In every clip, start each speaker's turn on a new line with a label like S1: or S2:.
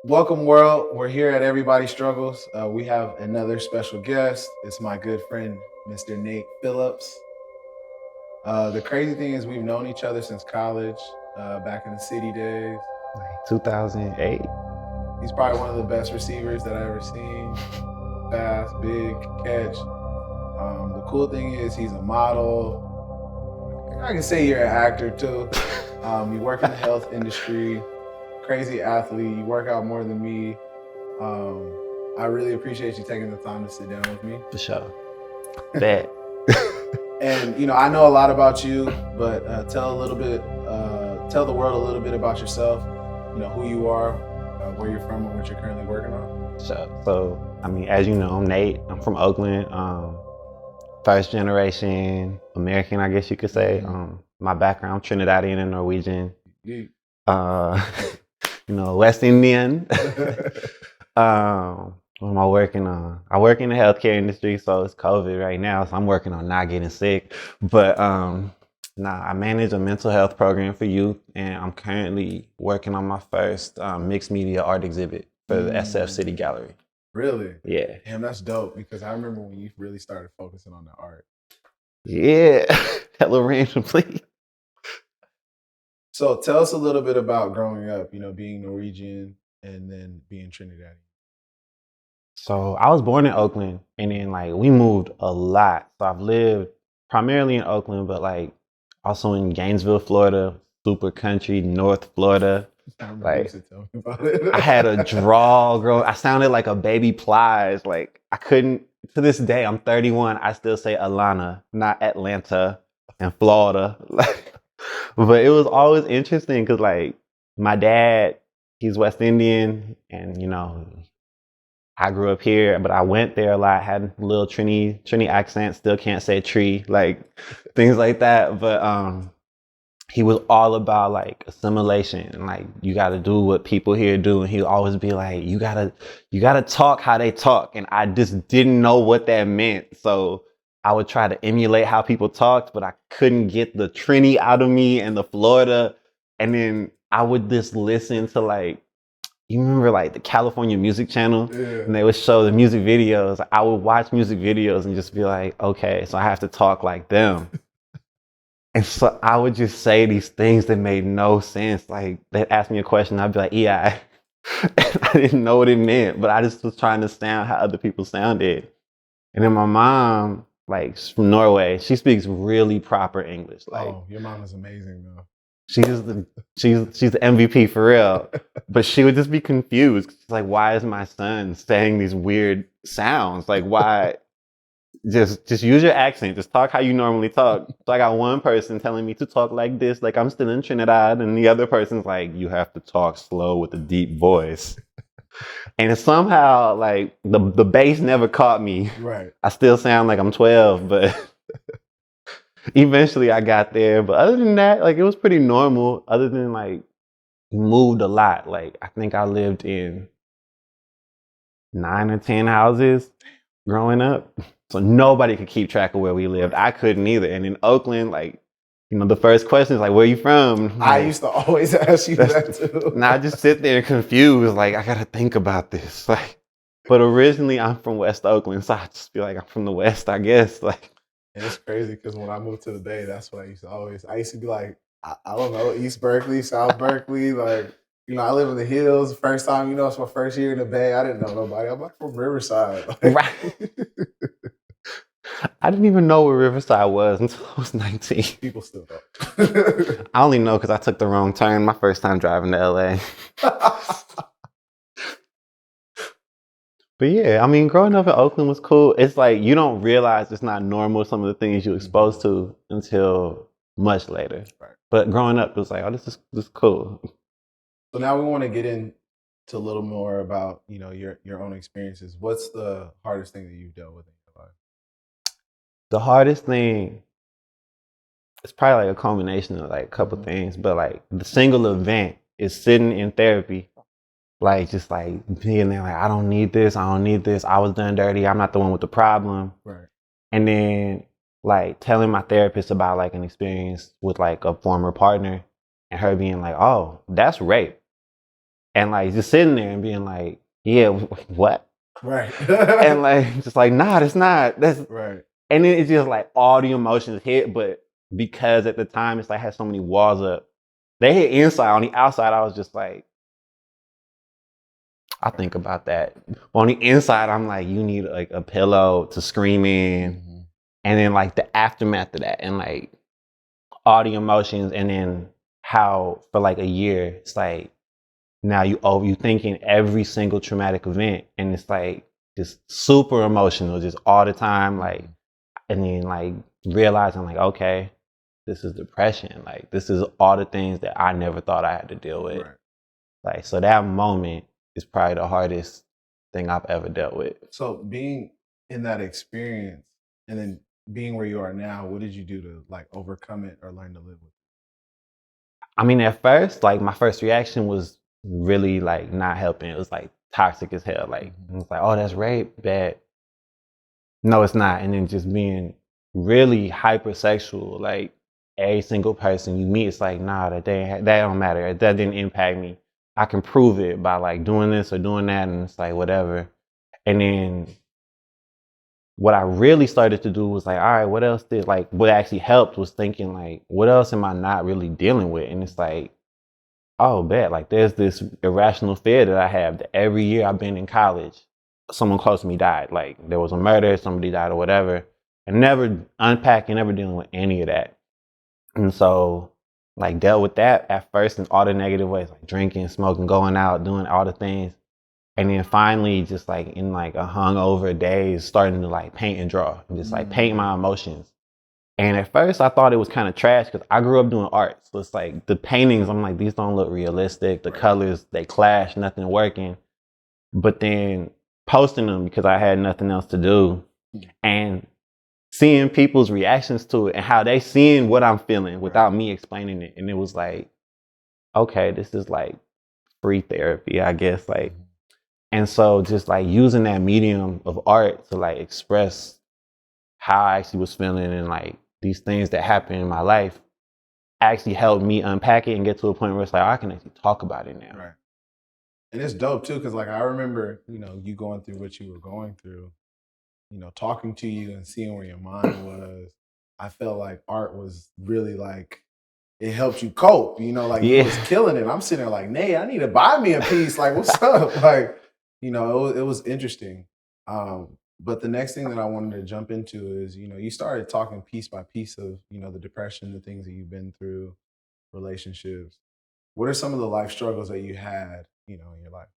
S1: Welcome, world. We're here at Everybody Struggles. We have another special guest. It's my good friend, Mr. Nate Phillips. The crazy thing is, we've known each other since college, back in the city days.
S2: Like 2008.
S1: He's probably one of the best receivers that I've ever seen. Fast, big, catch. The cool thing is, he's a model. I can say you're an actor too. You work in the health industry, crazy athlete. You work out more than me. Um, I really appreciate you taking the time to sit down with me.
S2: For sure. Bet.
S1: And I know a lot about you, but tell the world a little bit about yourself. Who you are, where you're from, and what you're currently working on.
S2: Sure. As you know, I'm Nate. I'm from Oakland. First generation American, I guess you could say. My background, Trinidadian and Norwegian.
S1: Yeah.
S2: West Indian. What am I working on? I work in the healthcare industry, so it's COVID right now, so I'm working on not getting sick. But I manage a mental health program for youth, and I'm currently working on my first mixed media art exhibit for the SF City Gallery.
S1: Really?
S2: Yeah.
S1: Damn, that's dope, because I remember when you really started focusing on the art.
S2: Yeah. Hello, randomly.
S1: So tell us a little bit about growing up, being Norwegian and then being Trinidadian.
S2: So I was born in Oakland, and then we moved a lot. So I've lived primarily in Oakland, but also in Gainesville, Florida, super country, North Florida.
S1: I remember you used to tell me about it.
S2: I had a drawl, girl. I sounded like a baby Plies. I couldn't. To this day, I'm 31. I still say Alana, not Atlanta and Florida. But it was always interesting because my dad, he's West Indian, and I grew up here, but I went there a lot, had a little Trini accent, still can't say tree, things like that. But he was all about assimilation, and you gotta do what people here do. And he'd always be like, you gotta talk how they talk. And I just didn't know what that meant. So I would try to emulate how people talked, but I couldn't get the Trini out of me and the Florida. And then I would just listen to you remember the California Music Channel?
S1: Yeah.
S2: And they would show the music videos. I would watch music videos and just be like, okay, so I have to talk like them. And so I would just say these things that made no sense. They'd ask me a question, I'd be like, yeah. And I didn't know what it meant, but I just was trying to sound how other people sounded. And then my mom, she's from Norway, she speaks really proper English.
S1: Oh, your mom is amazing though.
S2: She's the MVP for real. But she would just be confused. She's like, why is my son saying these weird sounds? Why? Just use your accent. Just talk how you normally talk. So I got one person telling me to talk like this, like I'm still in Trinidad, and the other person's like, you have to talk slow with a deep voice. And somehow, the bass never caught me.
S1: Right.
S2: I still sound like I'm 12, but eventually I got there. But other than that, it was pretty normal. Other than moved a lot. I think I lived in 9 or 10 houses growing up. So nobody could keep track of where we lived. I couldn't either. And in Oakland, the first question is where are you from?
S1: I used to always ask you that too.
S2: And I just sit there confused, I gotta think about this. But originally I'm from West Oakland, so I just feel like I'm from the West, I guess.
S1: And it's crazy because when I moved to the Bay, that's what I used to be like, I don't know, East Berkeley, South Berkeley, I live in the hills. First time, it's my first year in the Bay. I didn't know nobody. I'm from Riverside.
S2: Right. I didn't even know where Riverside was until I was 19.
S1: People still don't.
S2: I only know because I took the wrong turn my first time driving to LA. But yeah, growing up in Oakland was cool. It's you don't realize it's not normal, some of the things you're exposed to until much later.
S1: Right.
S2: But growing up, it was oh, this is cool.
S1: So now we want to get into a little more about, your own experiences. What's the hardest thing that you've dealt with in your life?
S2: The hardest thing, it's probably a combination of a couple things, but the single event is sitting in therapy. Just being there, I don't need this. I was done dirty. I'm not the one with the problem.
S1: Right.
S2: And then telling my therapist about an experience with a former partner, and her being oh, that's rape. and like just sitting there and being like, yeah, what?
S1: Right.
S2: And like just like, nah, that's not. That's
S1: right.
S2: And then it's just like all the emotions hit, but because at the time it's like had so many walls up, they hit inside. On the outside, I was just like, I think about that. But on the inside, I'm like, you need like a pillow to scream in, and then like the aftermath of that, and like all the emotions, and then how for like a year it's like now you thinking every single traumatic event, and it's like just super emotional, just all the time, like, and then like realizing like, okay, this is depression, like this is all the things that I never thought I had to deal with.
S1: Right.
S2: Like, so that moment is probably the hardest thing I've ever dealt with.
S1: So being in that experience and then being where you are now, what did you do to like overcome it or learn to live with it?
S2: I mean, at first, like my first reaction was really like not helping. It was like toxic as hell. Like, it was like, oh, that's rape, bad. No, it's not. And then just being really hypersexual, like every single person you meet, it's like, nah, that don't matter. That didn't impact me. I can prove it by like doing this or doing that, and it's like whatever. And then what I really started to do was like, all right, what else did like what actually helped was thinking like, what else am I not really dealing with? And it's like, oh, bet like there's this irrational fear that I have that every year I've been in college, someone close to me died. Like there was a murder, somebody died or whatever. And never unpacking, never dealing with any of that. And so like dealt with that at first in all the negative ways, like drinking, smoking, going out, doing all the things. And then finally just like in like a hungover days, starting to like paint and draw and just like paint my emotions. And at first I thought it was kind of trash because I grew up doing art. So it's like the paintings, I'm like, these don't look realistic. The colors, they clash, nothing working. But then posting them because I had nothing else to do and seeing people's reactions to it and how they seeing what I'm feeling without me explaining it. And it was like, okay, this is like free therapy, I guess. Like, and so just like using that medium of art to like express how I actually was feeling and like these things that happened in my life actually helped me unpack it and get to a point where it's like, I can actually talk about it now.
S1: Right. And it's dope too, because like I remember, you going through what you were going through, talking to you and seeing where your mind was. I felt like art was really like it helped you cope, like you was killing it. I'm sitting there like, Nay, I need to buy me a piece. Like, what's up? Like, it was interesting. But the next thing that I wanted to jump into is, you started talking piece by piece of, the depression, the things that you've been through, relationships. What are some of the life struggles that you had, in your life?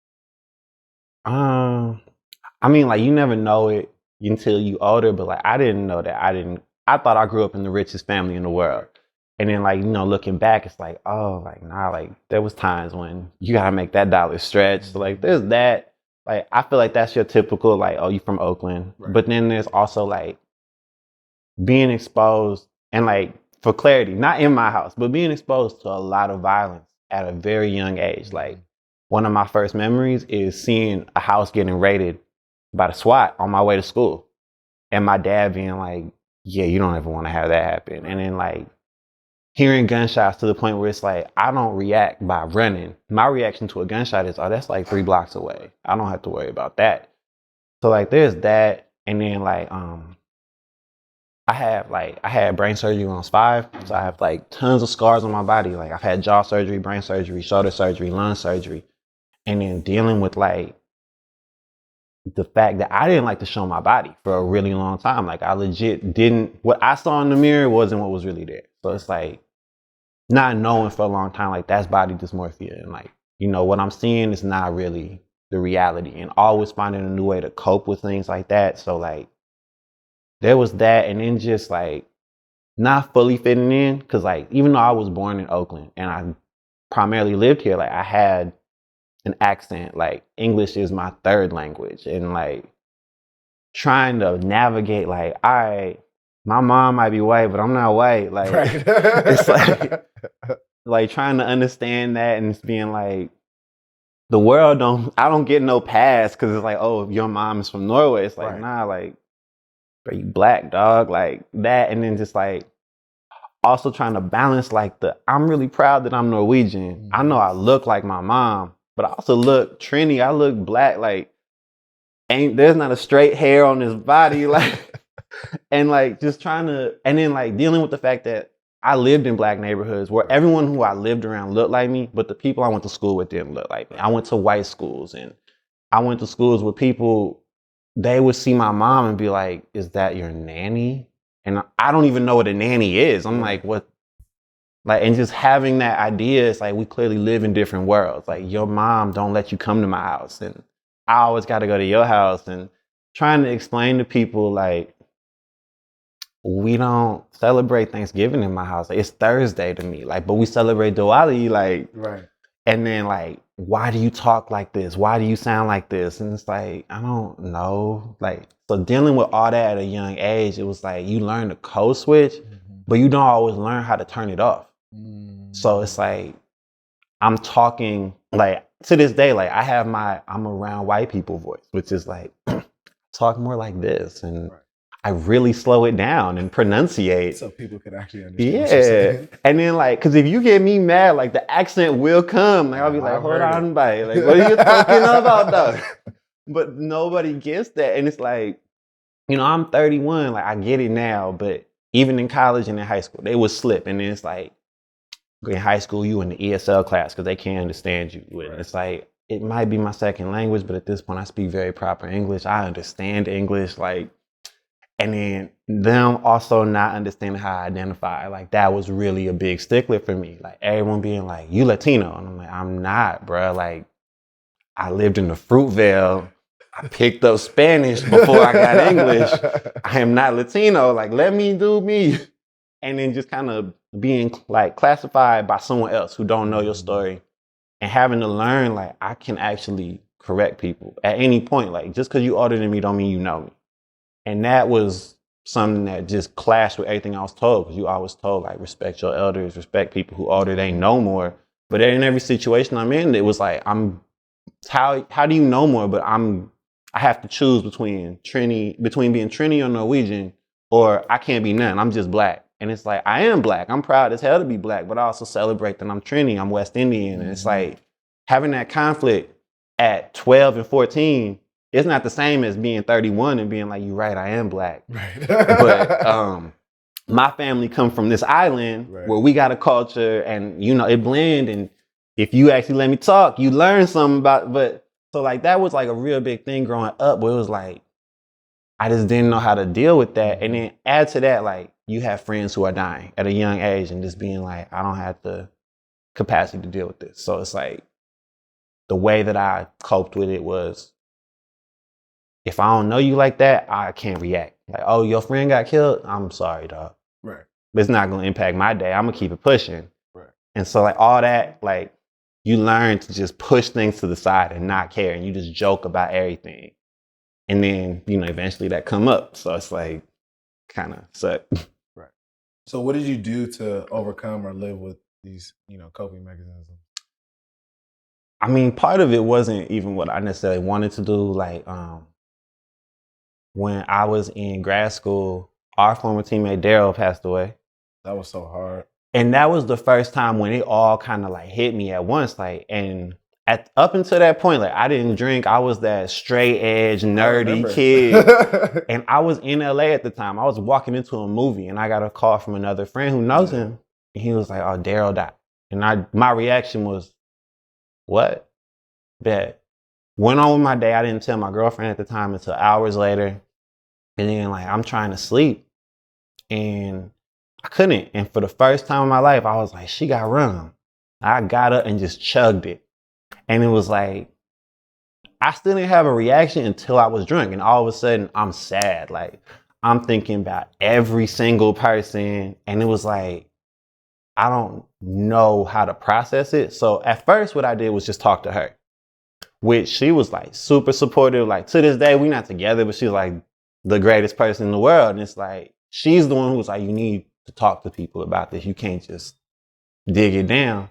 S2: I mean, like you never know it until you older, but like I didn't know that. I thought I grew up in the richest family in the world. And then like, looking back, it's like, oh, like nah, like there was times when you gotta make that dollar stretch. So like there's that. Like I feel like that's your typical, like, oh, you from Oakland. Right. But then there's also like being exposed and like for clarity, not in my house, but being exposed to a lot of violence at a very young age. Like one of my first memories is seeing a house getting raided by the SWAT on my way to school. And my dad being like, yeah, you don't ever want to have that happen. And then like hearing gunshots to the point where it's like, I don't react by running. My reaction to a gunshot is, oh, that's like 3 blocks away. I don't have to worry about that. So like there's that. And then like, I had brain surgery when I was 5. So I have like tons of scars on my body. Like I've had jaw surgery, brain surgery, shoulder surgery, lung surgery. And then dealing with like the fact that I didn't like to show my body for a really long time. Like I legit didn't, what I saw in the mirror wasn't what was really there. So it's like not knowing for a long time, like that's body dysmorphia. And like, what I'm seeing is not really the reality, and always finding a new way to cope with things like that. So like there was that. And then just like not fully fitting in. Cause like, even though I was born in Oakland and I primarily lived here, like I had an accent, like English is my 3rd language, and like trying to navigate like, all right, my mom might be white, but I'm not white. Like right. It's like trying to understand that, and it's being like the world I don't get no pass because it's like, oh, if your mom is from Norway, it's like, right. Nah, like are you black, dog? Like that. And then just like also trying to balance like I'm really proud that I'm Norwegian. I know I look like my mom, but I also look Trini. I look black. Like, there's not a straight hair on his body. Like, and like just trying to, and then like dealing with the fact that I lived in black neighborhoods where everyone who I lived around looked like me, but the people I went to school with didn't look like me. I went to white schools, and I went to schools with people, they would see my mom and be like, is that your nanny? And I don't even know what a nanny is. I'm like, what? Like, and just having that idea, it's like, we clearly live in different worlds. Like, your mom don't let you come to my house, and I always got to go to your house, and trying to explain to people, like, we don't celebrate Thanksgiving in my house. Like, it's Thursday to me. Like, but we celebrate Diwali. Like,
S1: Right.
S2: And then like, why do you talk like this? Why do you sound like this? And it's like, I don't know. Like, so dealing with all that at a young age, it was like you learn the code switch, but you don't always learn how to turn it off. So it's like, I'm talking like to this day, like I'm around white people voice, which is like, talk more like this. And I really slow it down and pronunciate.
S1: So people could actually understand what you're saying.
S2: And then like, cause if you get me mad, like the accent will come. Like I'll be like, hold on, buddy. Like, what are you talking about though? But nobody gets that. And it's like, I'm 31, like I get it now, but even in college and in high school, they would slip. And then it's like, in high school, you in the ESL class because they can't understand you. It's like, it might be my second language, but at this point I speak very proper English. I understand English, like, and then them also not understanding how I identify. Like, that was really a big stickler for me. Like, everyone being like, you Latino. And I'm like, I'm not, bro. Like, I lived in the Fruitvale. I picked up Spanish before I got English. I am not Latino. Like, let me do me. And then just kind of being like classified by someone else who don't know your story and having to learn, like, I can actually correct people at any point. Like, just because you older than me don't mean you know me. And that was something that just clashed with everything I was told, because you always told, like, respect your elders, respect people who older, they know more. But in every situation I'm in, it was like, how do you know more? But I have to choose between being Trini or Norwegian, or I can't be none. I'm just black. And it's like, I am black. I'm proud as hell to be black, but I also celebrate that I'm Trini, I'm West Indian. And it's like, having that conflict at 12 and 14, it's not the same as being 31 and being like, you're right, I am black. Right. But my family come from this island where we got a culture and, it blend. And if you actually let me talk, you learn something about, so like, that was like a real big thing growing up, where it was like, I just didn't know how to deal with that. And then add to that, like, you have friends who are dying at a young age and just being like, I don't have the capacity to deal with this. So it's like, the way that I coped with it was, if I don't know you like that, I can't react. Like, oh, your friend got killed? I'm sorry, dog.
S1: Right.
S2: But it's not going to impact my day. I'm going to keep it pushing.
S1: Right.
S2: And so like all that, like, you learn to just push things to the side and not care. And you just joke about everything. And then, eventually that come up. So it's like, kind of suck.
S1: Right. So what did you do to overcome or live with these, coping mechanisms?
S2: I mean, part of it wasn't even what I necessarily wanted to do. Like, when I was in grad school, our former teammate Daryl passed away.
S1: That was so hard. And
S2: that was the first time when it all kind of like hit me at once. Like, and up until that point, like, I didn't drink. I was that straight edge, nerdy kid. And I was in LA at the time. I was walking into a movie and I got a call from another friend who knows him. And he was like, oh, Daryl died. And my reaction was, what? Bet. Went on with my day. I didn't tell my girlfriend at the time until hours later. And then like, I'm trying to sleep and I couldn't. And for the first time in my life, I was like, she got rum. I got up and just chugged it. And it was like, I still didn't have a reaction until I was drunk. And all of a sudden I'm sad. Like, I'm thinking about every single person. And it was like, I don't know how to process it. So at first what I did was just talk to her, which she was like super supportive. Like, to this day, we're not together, but she's like the greatest person in the world. And it's like, she's the one who was like, you need to talk to people about this. You can't just dig it down.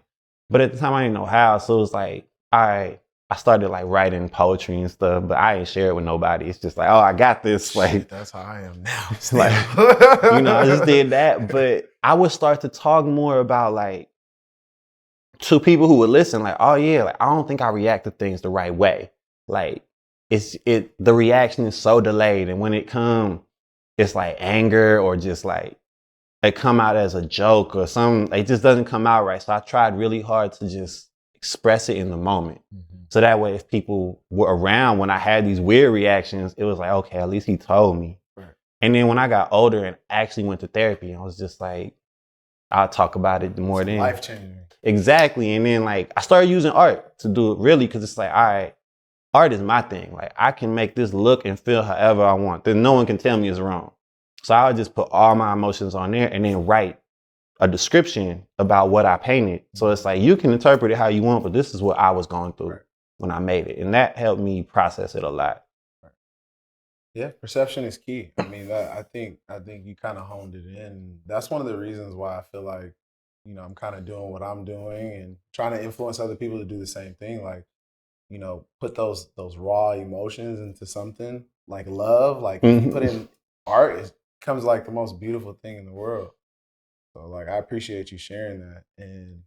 S2: But at the time I didn't know how. So it was like, I started like writing poetry and stuff, but I ain't share it with nobody. It's just like, oh, I got this. Like,
S1: that's how I am now.
S2: Like, I just did that. But I would start to talk more about like to people who would listen, like, oh yeah, like I don't think I react to things the right way. Like the reaction is so delayed, and when it comes, it's like anger or just like it come out as a joke or something. It just doesn't come out right. So I tried really hard to just express it in the moment. So that way, if people were around when I had these weird reactions, it was like, okay, at least he told me. Right. And then when I got older and actually went to therapy, I was just like, I'll talk about it more then.
S1: Life changing.
S2: Exactly. And then like I started using art to do it really because it's like, all right, art is my thing. Like I can make this look and feel however I want. Then no one can tell me it's wrong. So I would just put all my emotions on there and then write a description about what I painted. So it's like you can interpret it how you want, but this is what I was going through when I made it. And that helped me process it a lot.
S1: Yeah, perception is key. I mean, I think you kind of honed it in. That's one of the reasons why I feel like, you know, I'm kind of doing what I'm doing and trying to influence other people to do the same thing. Like, you know, put those raw emotions into something like love. Like if you put in art, it becomes like the most beautiful thing in the world. So like, I appreciate you sharing that, and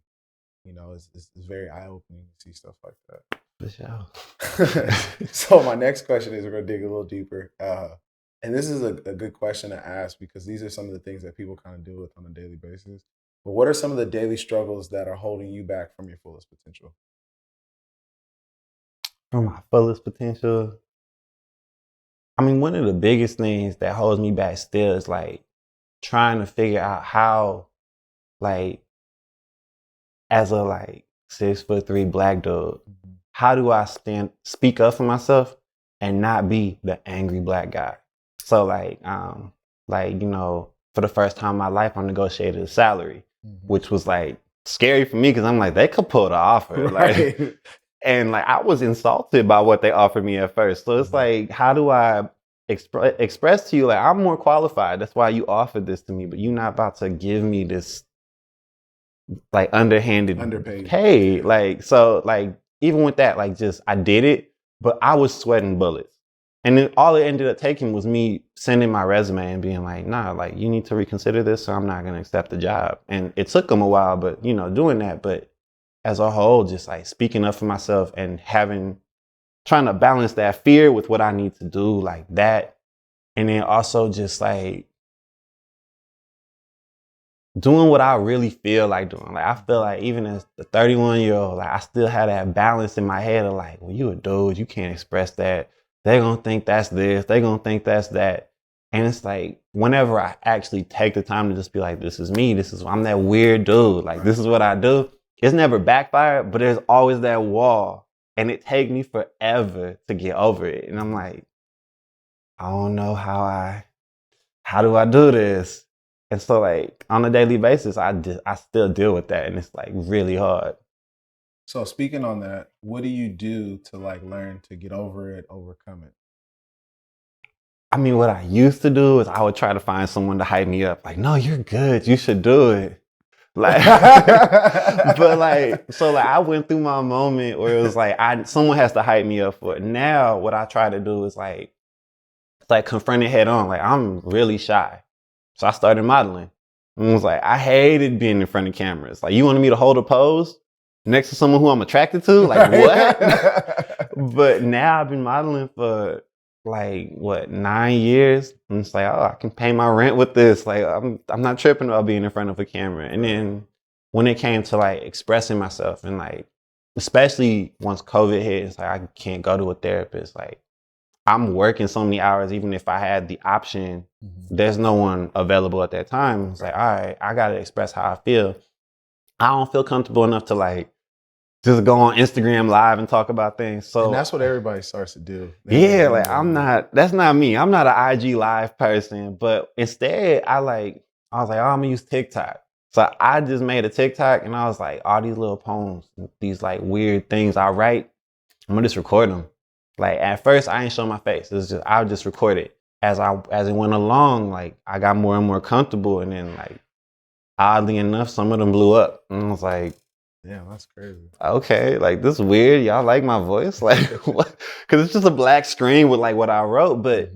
S1: you know, it's very eye opening to see stuff like that.
S2: For sure.
S1: So my next question is, we're gonna dig a little deeper, and this is a good question to ask because these are some of the things that people kind of deal with on a daily basis. But what are some of the daily struggles that are holding you back from your fullest potential?
S2: From my fullest potential, I mean, one of the biggest things that holds me back still is like trying to figure out how, like, as a like 6'3" black dude, how do I speak up for myself and not be the angry black guy? So like you know, for the first time in my life, I negotiated a salary, which was like scary for me because I'm like, they could pull the offer,
S1: Right.
S2: like, and like I was insulted by what they offered me at first. So it's like, how do I express to you like I'm more qualified? That's why you offered this to me, but you're not about to give me this like underpaid pay. Like, so like even with that, like just I did it, but I was sweating bullets. And then all it ended up taking was me sending my resume and being like, nah, like you need to reconsider this, so I'm not gonna accept the job. And it took them a while, but you know, doing that, but as a whole, just like speaking up for myself and trying to balance that fear with what I need to do, like that. And then also just like doing what I really feel like doing. Like I feel like even as the 31-year-old, like I still had that balance in my head of like, well, you a dude, you can't express that. They're gonna think that's this, they're gonna think that's that. And it's like whenever I actually take the time to just be like, this is me, I'm that weird dude, like this is what I do. It's never backfired, but there's always that wall. And it takes me forever to get over it. And I'm like, I don't know how do I do this? And so like on a daily basis, I still deal with that. And it's like really hard.
S1: So speaking on that, what do you do to like learn to get over it, overcome it?
S2: I mean, what I used to do is I would try to find someone to hype me up. Like, no, you're good. You should do it. Like, but like, so like I went through my moment where it was like, someone has to hype me up for it. Now what I try to do is like confront it head on. Like I'm really shy. So I started modeling. And it was like, I hated being in front of cameras. Like you wanted me to hold a pose next to someone who I'm attracted to? Like what? But now I've been modeling for like 9 years. And it's like, oh, I can pay my rent with this. Like I'm not tripping about being in front of a camera. And then when it came to like expressing myself and like, especially once COVID hit, it's like I can't go to a therapist. Like I'm working so many hours, even if I had the option, there's no one available at that time. It's like, all right, I gotta express how I feel. I don't feel comfortable enough to like just go on Instagram Live and talk about things. So
S1: and that's what everybody starts to do.
S2: Yeah, like that's not me. I'm not an IG Live person, but instead I was like, oh, I'm gonna use TikTok. So I just made a TikTok and I was like, all these little poems, these like weird things I write, I'm gonna just record them. Like at first I ain't show my face. It's just, I would just record it. As it went along, like I got more and more comfortable, and then like oddly enough, some of them blew up. And I was like,
S1: yeah, that's crazy.
S2: Okay, like this is weird. Y'all like my voice? Like what? Because it's just a black screen with like what I wrote, but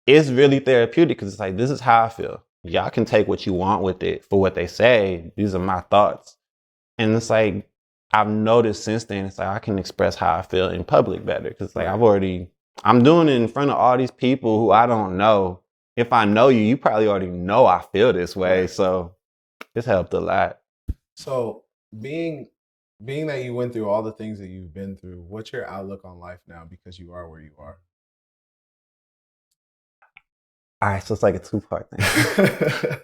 S2: it's really therapeutic because it's like, this is how I feel. Y'all can take what you want with it for what they say. These are my thoughts. And it's like, I've noticed since then, it's like I can express how I feel in public better. Cause like I'm doing it in front of all these people who I don't know. If I know you, you probably already know I feel this way.
S1: Right.
S2: So it's helped a lot.
S1: So being that you went through all the things that you've been through, what's your outlook on life now because you are where you are?
S2: All right, so it's like a two-part thing.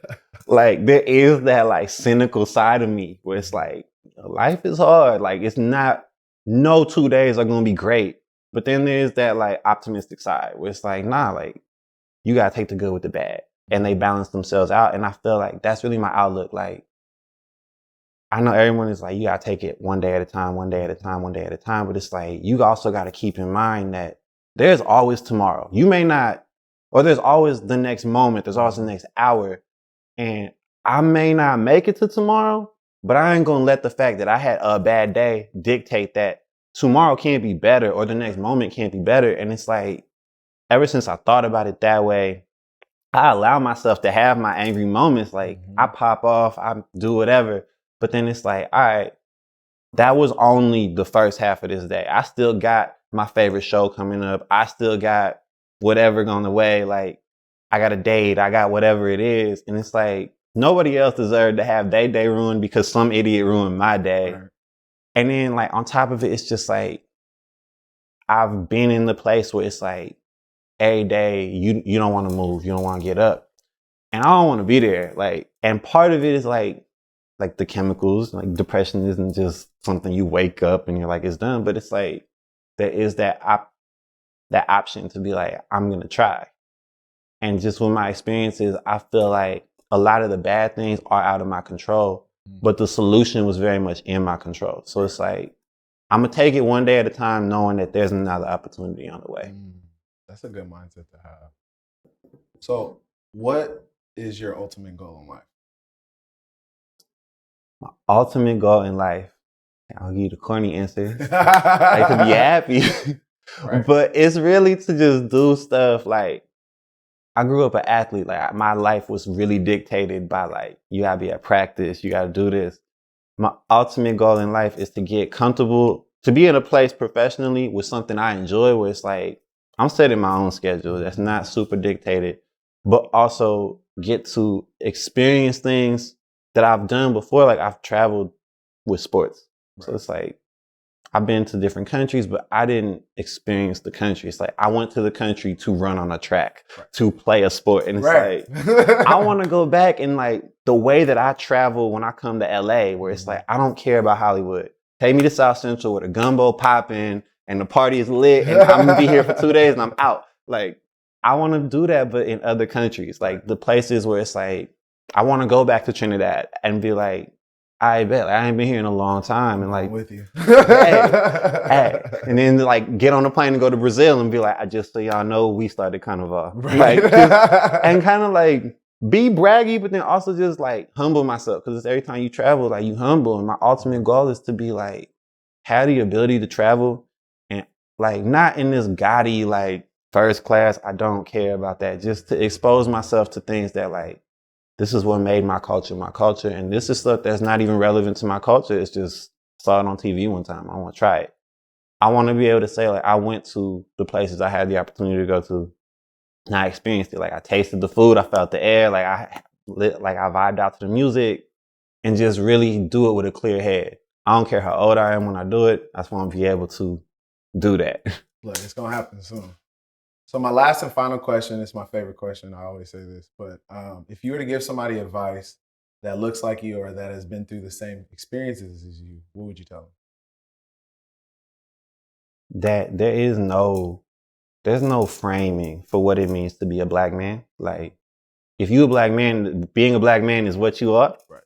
S2: Like there is that like cynical side of me where it's like life is hard. Like it's not, no 2 days are gonna be great. But then there's that like optimistic side where it's like, nah, like you gotta take the good with the bad. And they balance themselves out. And I feel like that's really my outlook. Like I know everyone is like, you gotta take it one day at a time, one day at a time, one day at a time. But it's like you also gotta keep in mind that there's always tomorrow. You may not, or there's always the next moment, there's always the next hour. And I may not make it to tomorrow, but I ain't gonna let the fact that I had a bad day dictate that tomorrow can't be better or the next moment can't be better. And it's like, ever since I thought about it that way, I allow myself to have my angry moments. Like I pop off, I do whatever. But then it's like, all right, that was only the first half of this day. I still got my favorite show coming up. I still got whatever on the way. Like I got a date, I got whatever it is. And it's like, nobody else deserved to have their day ruined because some idiot ruined my day. Right. And then like on top of it, it's just like, I've been in the place where it's like, every day you don't want to move, you don't want to get up. And I don't want to be there. Like, and part of it is like the chemicals, like depression isn't just something you wake up and you're like, it's done. But it's like, there is that option to be like, I'm going to try. And just with my experiences, I feel like a lot of the bad things are out of my control, but the solution was very much in my control. So it's like, I'm going to take it one day at a time, knowing that there's another opportunity on the way.
S1: That's a good mindset to have. So what is your ultimate goal in life?
S2: My ultimate goal in life, I'll give you the corny answer, like to be happy. Right. But it's really to just do stuff. Like I grew up an athlete. Like my life was really dictated by like, you gotta be at practice, you gotta do this. My ultimate goal in life is to get comfortable, to be in a place professionally with something I enjoy, where it's like, I'm setting my own schedule that's not super dictated, but also get to experience things that I've done before. Like I've traveled with sports. Right. So it's like, I've been to different countries, but I didn't experience the country. It's like, I went to the country to run on a track, right, to play a sport. And it's right, like, I want to go back and like the way that I travel when I come to LA, where it's like, I don't care about Hollywood. Take me to South Central where the gumbo popping and the party is lit and I'm gonna be here for 2 days and I'm out. Like, I want to do that, but in other countries, like the places where it's like, I want to go back to Trinidad and be like, I bet I ain't been here in a long time, and like,
S1: I'm with you.
S2: hey, and then like get on a plane and go to Brazil and be like, I just so y'all know, we started Carnival, right, like, and kind of like be braggy, but then also just like humble myself, because every time you travel, like you humble. And my ultimate goal is to be like, have the ability to travel and like not in this gaudy like first class. I don't care about that. Just to expose myself to things that like, this is what made my culture, and this is stuff that's not even relevant to my culture. It's just saw it on TV one time. I want to try it. I want to be able to say like, I went to the places I had the opportunity to go to, and I experienced it. Like I tasted the food, I felt the air, like I vibed out to the music, and just really do it with a clear head. I don't care how old I am when I do it. I just want to be able to do that.
S1: Look, it's gonna happen soon. So my last and final question is my favorite question. I always say this, but if you were to give somebody advice that looks like you or that has been through the same experiences as you, what would you tell them?
S2: That there's no framing for what it means to be a black man. Like, if you're a black man, being a black man is what you are. Right.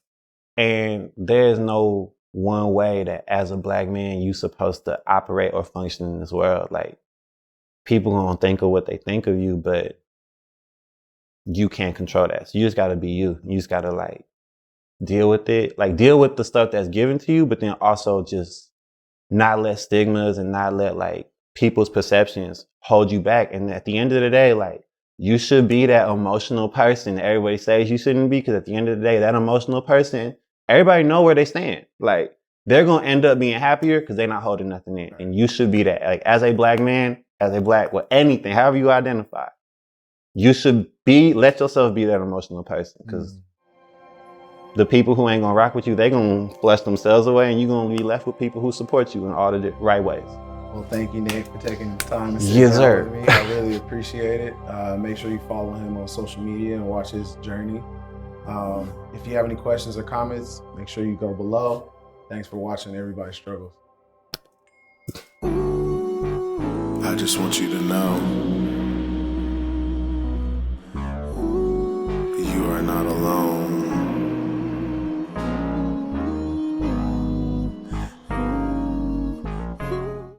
S2: And there's no one way that as a black man, you're supposed to operate or function in this world. Like, people gonna think of what they think of you, but you can't control that. So you just gotta be you. You just gotta like deal with it. Like deal with the stuff that's given to you, but then also just not let stigmas and not let like people's perceptions hold you back. And at the end of the day, like you should be that emotional person that everybody says you shouldn't be, because at the end of the day, that emotional person, everybody know where they stand. Like they're gonna end up being happier because they're not holding nothing in. And you should be that. Like as a black man, as a black, well, anything, however you identify, you should let yourself be that emotional person. Because the people who ain't gonna rock with you, they gonna flush themselves away, and you're gonna be left with people who support you in all the right ways.
S1: Well, thank you, Nick, for taking the time to sit
S2: Yes,
S1: down
S2: sir.
S1: with me. I really appreciate it. Make sure you follow him on social media and watch his journey. If you have any questions or comments, make sure you go below. Thanks for watching Everybody Struggles.
S3: I just want you to know you are not alone.